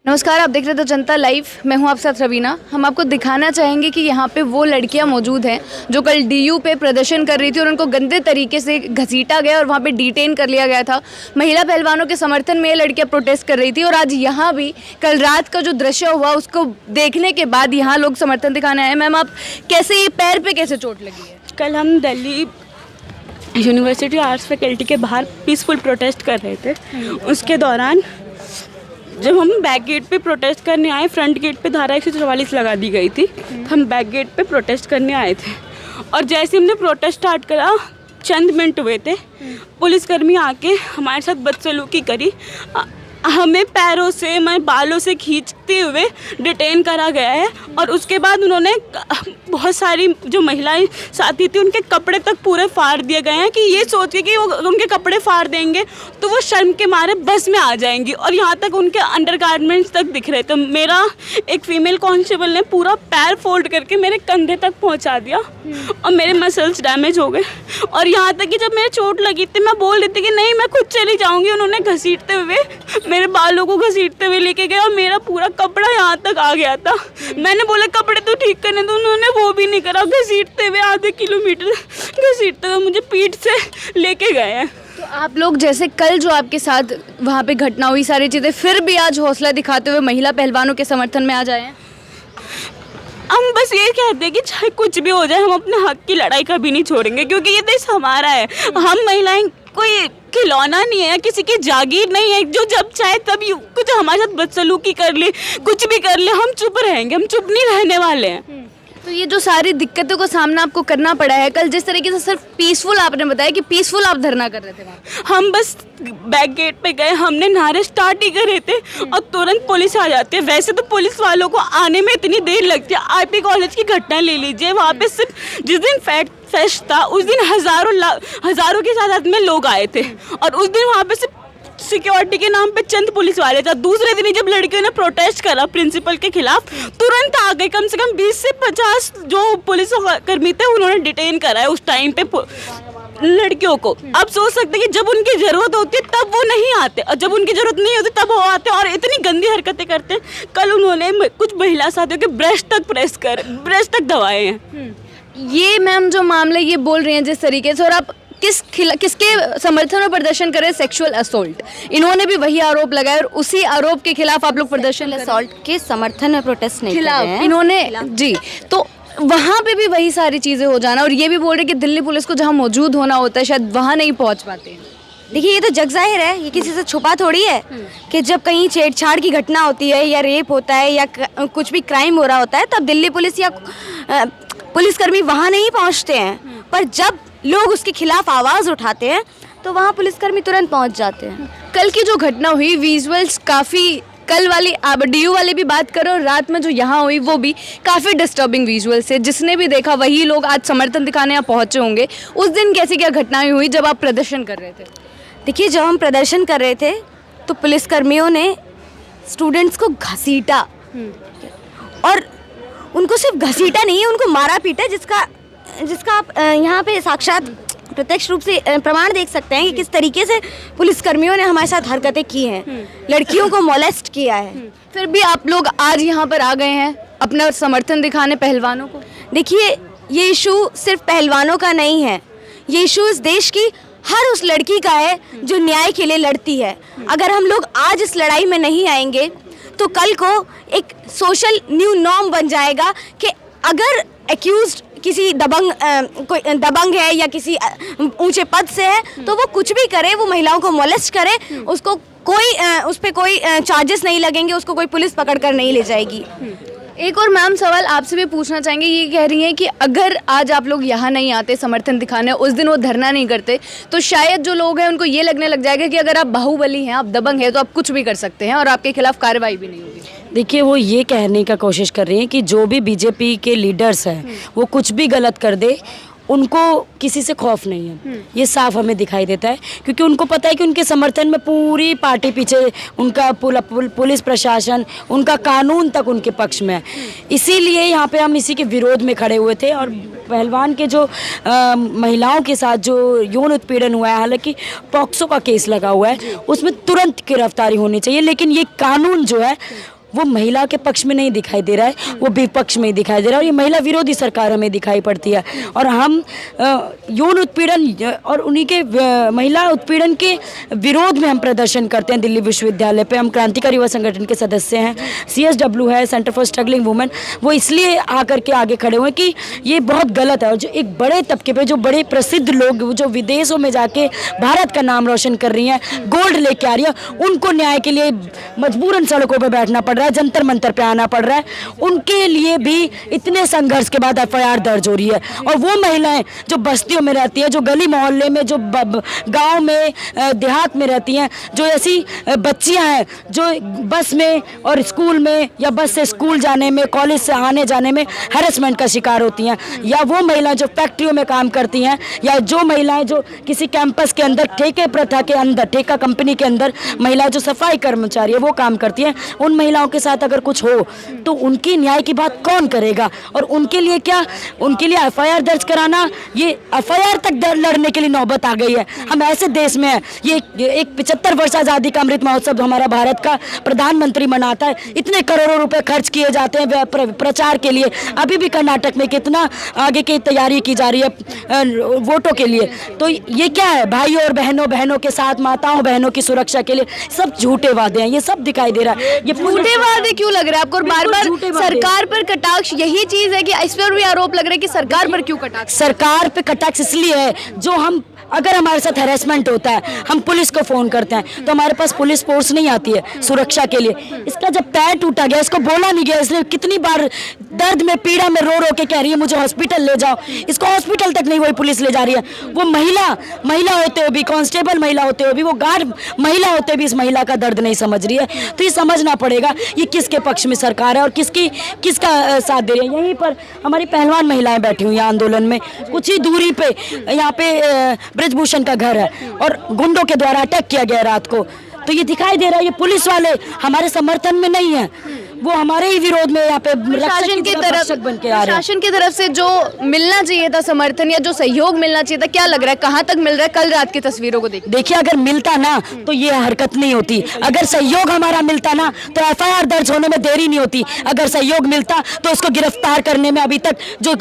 नमस्कार, आप देख रहे थे जनता लाइव। मैं हूं आपके साथ रवीना। हम आपको दिखाना चाहेंगे कि यहाँ पे वो लड़कियां मौजूद हैं जो कल डीयू पे प्रदर्शन कर रही थी और उनको गंदे तरीके से घसीटा गया और वहाँ पे डिटेन कर लिया गया था। महिला पहलवानों के समर्थन में ये लड़कियां प्रोटेस्ट कर रही थी और आज यहाँ भी कल रात का जो दृश्य हुआ उसको देखने के बाद यहाँ लोग समर्थन दिखाने आए। मैम, आप कैसे, ये पैर पे कैसे चोट लगी है? कल हम दिल्ली यूनिवर्सिटी आर्ट्स फैकल्टी के बाहर पीसफुल प्रोटेस्ट कर रहे थे। उसके दौरान जब हम बैक गेट पे प्रोटेस्ट करने आए, फ्रंट गेट पे धारा 144 लगा दी गई थी। हम बैक गेट पे प्रोटेस्ट करने आए थे और जैसे हमने प्रोटेस्ट स्टार्ट करा, चंद मिनट हुए थे, पुलिसकर्मी आके हमारे साथ बदसलूकी करी। हमें पैरों से, मैं बालों से खींचते हुए डिटेन करा गया है और उसके बाद उन्होंने बहुत सारी जो महिलाएं साथी थी उनके कपड़े तक पूरे फाड़ दिए गए हैं कि ये सोच के कि वो उनके कपड़े फाड़ देंगे तो वो शर्म के मारे बस में आ जाएंगी और यहाँ तक उनके अंडरगारमेंट्स तक दिख रहे थे। मेरा एक फीमेल कांस्टेबल ने पूरा पैर फोल्ड करके मेरे कंधे तक पहुँचा दिया और मेरे मसल्स डैमेज हो गए और यहाँ तक कि जब मेरे चोट लगी थी मैं बोल रही थी कि नहीं मैं खुद चली जाऊँगी, उन्होंने घसीटते हुए मेरे बालों को घसीटते हुए लेके गए और मेरा पूरा कपड़ा यहाँ तक आ गया था। मैंने बोला कपड़े तो ठीक करने दो, उन्होंने वो भी नहीं करा। घसीटते हुए आधे किलोमीटर घसीटते हुए मुझे पीठ से लेके गए हैं। तो आप लोग जैसे कल जो आपके साथ वहाँ पे घटना हुई, सारी चीज़ें, फिर भी आज हौसला दिखाते हुए महिला पहलवानों के समर्थन में आ जाए हैं। हम बस ये कहते हैं कि चाहे कुछ भी हो जाए हम अपने हक की लड़ाई कभी नहीं छोड़ेंगे क्योंकि ये देश हमारा है। हम महिलाएं कोई खिलौना नहीं है, किसी की जागीर नहीं है जो जब चाहे तब कुछ हमारे साथ बदसलूकी कर ले, कुछ भी कर ले, हम चुप रहेंगे, हम चुप नहीं रहने वाले हैं। तो ये जो सारी दिक्कतों का सामना आपको करना पड़ा है, कल जिस तरीके से सिर्फ पीसफुल आपने बताया कि पीसफुल आप धरना कर रहे थे वहाँ, हम बस बैक गेट पे गए, हमने नारे स्टार्ट ही करे थे और तुरंत पुलिस आ जाती है। वैसे तो पुलिस वालों को आने में इतनी देर लगती है। आईपी कॉलेज की घटना ले लीजिए, वहाँ पे सिर्फ जिस दिन फेस्ट था उस दिन हज़ारों की तादाद में लोग आए थे और उस दिन वहाँ पे सिर्फ सिक्योरिटी के नाम पे चंद पुलिस वाले थे। दूसरे दिन जब लड़कियों ने प्रोटेस्ट करा प्रिंसिपल के खिलाफ, तुरंत आ गए। कम से कम 20 से 50 जो पुलिस कर्मी थे उन्होंने डिटेन करा है उस टाइम पे लड़कियों को। आप सोच सकते हैं कि जब उनकी जरूरत होती है तब वो नहीं आते और जब उनकी जरूरत नहीं होती तब वो आते और इतनी गंदी हरकतें करते हैं। कल उन्होंने कुछ महिला साथियों के ब्रेस्ट तक दबाए हैं। ये मैम जो मामला ये बोल रही हैं जिस तरीके से, और आप किसके समर्थन में प्रदर्शन करें? सेक्सुअल असोल्ट, इन्होंने भी वही आरोप लगाया और उसी आरोप के खिलाफ आप लोग प्रदर्शन असोल्ट के समर्थन में प्रोटेस्ट नहीं कर रहे हैं इन्होंने जी। तो वहाँ पे भी वही सारी चीज़ें हो जाना और ये भी बोल रहे कि दिल्ली पुलिस को जहाँ मौजूद होना होता है शायद वहाँ नहीं पहुँच पाते हैं। देखिए, ये तो जग जाहिर है, ये किसी से छुपा थोड़ी है कि जब कहीं छेड़छाड़ की घटना होती है या रेप होता है या कुछ भी क्राइम हो रहा होता है तब दिल्ली पुलिस या पुलिसकर्मी वहाँ नहीं पहुँचते हैं, पर जब लोग उसके खिलाफ आवाज़ उठाते हैं तो वहाँ पुलिसकर्मी तुरंत पहुँच जाते हैं। कल की जो घटना हुई, विजुअल्स काफ़ी, कल वाली डीयू वाले भी बात करो, रात में जो यहाँ हुई वो भी काफ़ी डिस्टर्बिंग विजुअल्स है। जिसने भी देखा वही लोग आज समर्थन दिखाने यहाँ पहुँचे होंगे। उस दिन कैसी क्या घटनाएं हुई जब आप प्रदर्शन कर रहे थे? देखिए, जब हम प्रदर्शन कर रहे थे तो पुलिसकर्मियों ने स्टूडेंट्स को घसीटा और उनको सिर्फ घसीटा नहीं, उनको मारा पीटा, जिसका आप यहाँ पे साक्षात प्रत्यक्ष रूप से प्रमाण देख सकते हैं कि किस तरीके से पुलिसकर्मियों ने हमारे साथ हरकतें की हैं, लड़कियों को मोलेस्ट किया है। फिर भी आप लोग आज यहाँ पर आ गए हैं अपना समर्थन दिखाने पहलवानों को। देखिए, ये इशू सिर्फ पहलवानों का नहीं है, ये इशू इस देश की हर उस लड़की का है जो न्याय के लिए लड़ती है। अगर हम लोग आज इस लड़ाई में नहीं आएंगे तो कल को एक सोशल न्यू नॉर्म बन जाएगा कि अगर एक्यूज्ड किसी कोई दबंग है या किसी ऊंचे पद से है तो वो कुछ भी करे, वो महिलाओं को मोलेस्ट करे, उसको उस पर कोई चार्जेस नहीं लगेंगे, उसको कोई पुलिस पकड़ कर नहीं ले जाएगी। एक और मैम सवाल आपसे भी पूछना चाहेंगे, ये कह रही हैं कि अगर आज आप लोग यहाँ नहीं आते समर्थन दिखाने, उस दिन वो धरना नहीं करते तो शायद जो लोग हैं उनको ये लगने लग जाएगा कि अगर आप बाहुबली हैं, आप दबंग हैं तो आप कुछ भी कर सकते हैं और आपके खिलाफ कार्रवाई भी नहीं होगी। देखिए, वो ये कहने का कोशिश कर रही हैं कि जो भी बीजेपी के लीडर्स हैं वो कुछ भी गलत कर दे, उनको किसी से खौफ नहीं है, ये साफ हमें दिखाई देता है, क्योंकि उनको पता है कि उनके समर्थन में पूरी पार्टी पीछे, उनका पुलिस प्रशासन, उनका कानून तक उनके पक्ष में है। इसीलिए यहाँ पे हम इसी के विरोध में खड़े हुए थे। और पहलवान के जो महिलाओं के साथ जो यौन उत्पीड़न हुआ है, हालांकि पॉक्सो का केस लगा हुआ है, उसमें तुरंत गिरफ्तारी होनी चाहिए, लेकिन ये कानून जो है वो महिला के पक्ष में नहीं दिखाई दे रहा है, वो विपक्ष में ही दिखाई दे रहा है। और ये महिला विरोधी सरकार हमें दिखाई पड़ती है। और हम यौन उत्पीड़न और उन्हीं के महिला उत्पीड़न के विरोध में हम प्रदर्शन करते हैं दिल्ली विश्वविद्यालय पे। हम क्रांतिकारी युवा संगठन के सदस्य हैं, CSW है, सेंटर फॉर स्ट्रगलिंग वुमेन, वो इसलिए आकर के आगे खड़े हुए कि ये बहुत गलत है। और जो एक बड़े तबके पे जो बड़े प्रसिद्ध लोग जो विदेशों में जाके भारत का नाम रोशन कर रही हैं, गोल्ड लेके आ रही है, उनको न्याय के लिए मजबूरन सड़कों पर बैठना पड़ रहा है, जंतर मंतर पे आना पड़ रहा है। उनके लिए भी इतने संघर्ष के बाद FIR दर्ज हो रही है। और वो महिलाएं जो बस्तियों में रहती हैं, जो गली मोहल्ले में, जो गांव में, देहात में रहती हैं, जो ऐसी बच्चियां हैं जो बस में और स्कूल में या बस से स्कूल जाने में, कॉलेज से आने जाने में हैरेसमेंट का शिकार होती हैं, या वो महिलाएं जो फैक्ट्रियों में काम करती हैं, या जो महिलाएं जो किसी कैंपस के अंदर ठेके प्रथा के अंदर, ठेका कंपनी के अंदर महिलाएं जो सफाई कर्मचारी है वो काम करती हैं, उन महिलाओं के साथ अगर कुछ हो तो उनकी न्याय की बात कौन करेगा? और उनके लिए क्या, उनके लिए FIR दर्ज कराना, ये FIR तक लड़ने के लिए नौबत आ गई है। हम ऐसे देश में हैं, ये एक 75 वर्ष आज़ादी का अमृत महोत्सव हमारा भारत का प्रधानमंत्री मनाता है, इतने करोड़ों रुपए खर्च किए जाते हैं प्रचार के लिए। अभी भी कर्नाटक में कितना आगे की तैयारी की जा रही है वोटों के लिए। तो ये क्या है? भाइयों और बहनों के साथ, माताओं बहनों की सुरक्षा के लिए सब झूठे वादे हैं, ये सब दिखाई दे रहा है। ये झूठे वादे क्यों लग रहा है आपको? और बार-बार सरकार पर कटाक्ष, यही चीज है कि इस पर भी आरोप लग रहा है कि सरकार पर क्यों कटाक्ष? सरकार पे कटाक्ष इसलिए है, जो हम, अगर हमारे साथ हैरेसमेंट होता है, हम पुलिस को फोन करते हैं तो हमारे पास पुलिस फोर्स नहीं आती है सुरक्षा के लिए। इसका जब पैर टूटा गया, इसको बोला नहीं गया, इसने कितनी बार दर्द में, पीड़ा में रो रो के कह रही है मुझे हॉस्पिटल ले जाओ, इसको हॉस्पिटल तक नहीं वही पुलिस ले जा रही है। वो महिला होते हुए भी, कांस्टेबल महिला होते हुए भी, वो गार्ड महिला होते भी इस महिला का दर्द नहीं समझ रही है। तो ये समझना पड़ेगा ये किसके पक्ष में सरकार है और किसका साथ दे रही है। यहीं पर हमारी पहलवान महिलाएं बैठी हुई हैं आंदोलन में, कुछ ही दूरी पे यहाँ पे ब्रजभूषण का घर है और गुंडों के द्वारा अटैक किया गया रात को। तो ये दिखाई दे रहा है ये पुलिस वाले हमारे समर्थन में नहीं है, वो हमारे ही विरोध में यहाँ पे प्रशासन की तरफ बन के आ रहे हैं। प्रशासन की तरफ से जो मिलना चाहिए था समर्थन या जो सहयोग मिलना चाहिए था, क्या लग रहा है कहाँ तक मिल रहा है? कल रात की तस्वीरों को देखिए, अगर मिलता ना तो ये हरकत नहीं होती। अगर सहयोग हमारा मिलता ना तो FIR दर्ज होने में देरी नहीं होती। अगर सहयोग मिलता तो उसको गिरफ्तार करने में अभी तक जो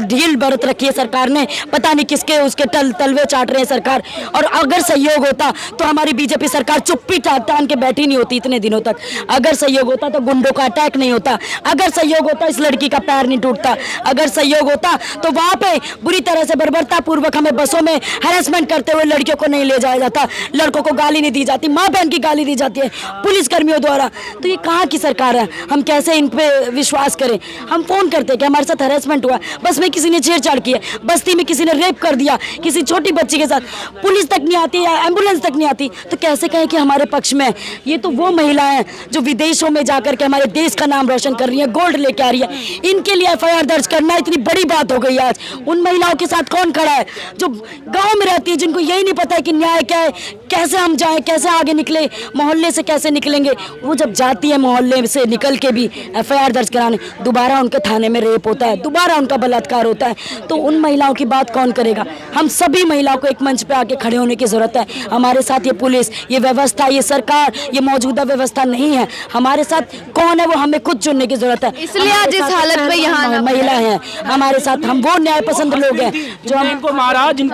ढील बरत रखी है सरकार ने, पता नहीं किसके उसके तलवे चाट रहे हैं सरकार। और अगर सहयोग होता तो हमारी BJP सरकार चुप्पी तान के बैठी नहीं होती इतने दिनों तक। अगर सहयोग होता तो गुंडों का अटैक नहीं होता, अगर सहयोग होता इस लड़की का पैर नहीं टूटता, अगर सहयोग होता तो वहां पे बुरी तरह से बर्बरता पूर्वक हमें बसों में हैरेसमेंट करते हुए लड़कियों को नहीं ले जाया जाता, लड़कों को गाली नहीं दी जाती, माँ बहन की गाली दी जाती है पुलिस कर्मियों द्वारा। तो ये कहाँ की सरकार है? हम कैसे इन पे विश्वास करें? हम फोन करते कि हमारे साथ हैरेसमेंट हुआ, बस में किसी ने छेड़छाड़ की है, बस्ती में किसी ने रेप कर दिया किसी छोटी बच्ची के साथ, पुलिस तक नहीं आती या एम्बुलेंस तक नहीं आती, तो कैसे कहें कि हमारे पक्ष में? ये तो वो महिलाएं हैं जो विदेशों में जाकर के हमारे देश का नाम रोशन कर रही है, गोल्ड लेके आ रही है, इनके लिए FIR दर्ज करना इतनी बड़ी बात हो गई आज। उन महिलाओं के साथ कौन खड़ा है जो गांव में रहती है, जिनको यही नहीं पता है कि न्याय क्या है, कैसे हम जाएं, कैसे आगे निकले, मोहल्ले से कैसे निकलेंगे। वो जब जाती है मोहल्ले से निकल के भी FIR दर्ज कराने, दोबारा उनके थाने में रेप होता है, दोबारा उनका बलात्कार होता है, तो उन महिलाओं की बात कौन करेगा? हम सभी महिलाओं को एक मंच पे आके खड़े होने की जरूरत है। हमारे साथ ये पुलिस, ये व्यवस्था, ये सरकार, ये मौजूदा व्यवस्था नहीं है। हमारे साथ कौन है वो हमें खुद चुनने की जरूरत है। इसलिए आज इस हालत में यहाँ महिला हैं हमारे साथ, हम वो न्याय पसंद लोग हैं जो हम इनको मारा, जिन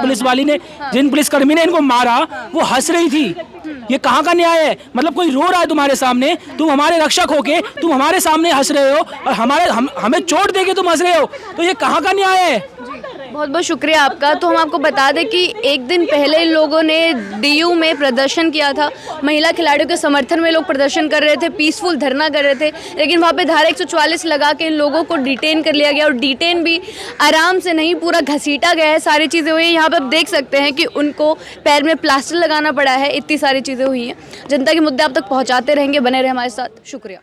पुलिसकर्मी ने इनको मारा वो हंस रही थी। ये कहाँ का न्याय है? मतलब कोई रो रहा है तुम्हारे सामने, तुम हमारे रक्षक होके तुम हमारे सामने हंस रहे हो और हमें चोट देके तुम हंस रहे हो, तो ये कहाँ का न्याय है? बहुत बहुत शुक्रिया आपका। तो हम आपको बता दें कि एक दिन पहले लोगों ने DU में प्रदर्शन किया था, महिला खिलाड़ियों के समर्थन में लोग प्रदर्शन कर रहे थे, पीसफुल धरना कर रहे थे, लेकिन वहाँ पे धारा 144 लगा के इन लोगों को डिटेन कर लिया गया और डिटेन भी आराम से नहीं, पूरा घसीटा गया है, सारी चीज़ें हुई हैं। यहाँ पर आप देख सकते हैं कि उनको पैर में प्लास्टर लगाना पड़ा है, इतनी सारी चीज़ें हुई हैं। जनता के मुद्दे आप तक पहुँचाते रहेंगे, बने रहे हमारे साथ। शुक्रिया।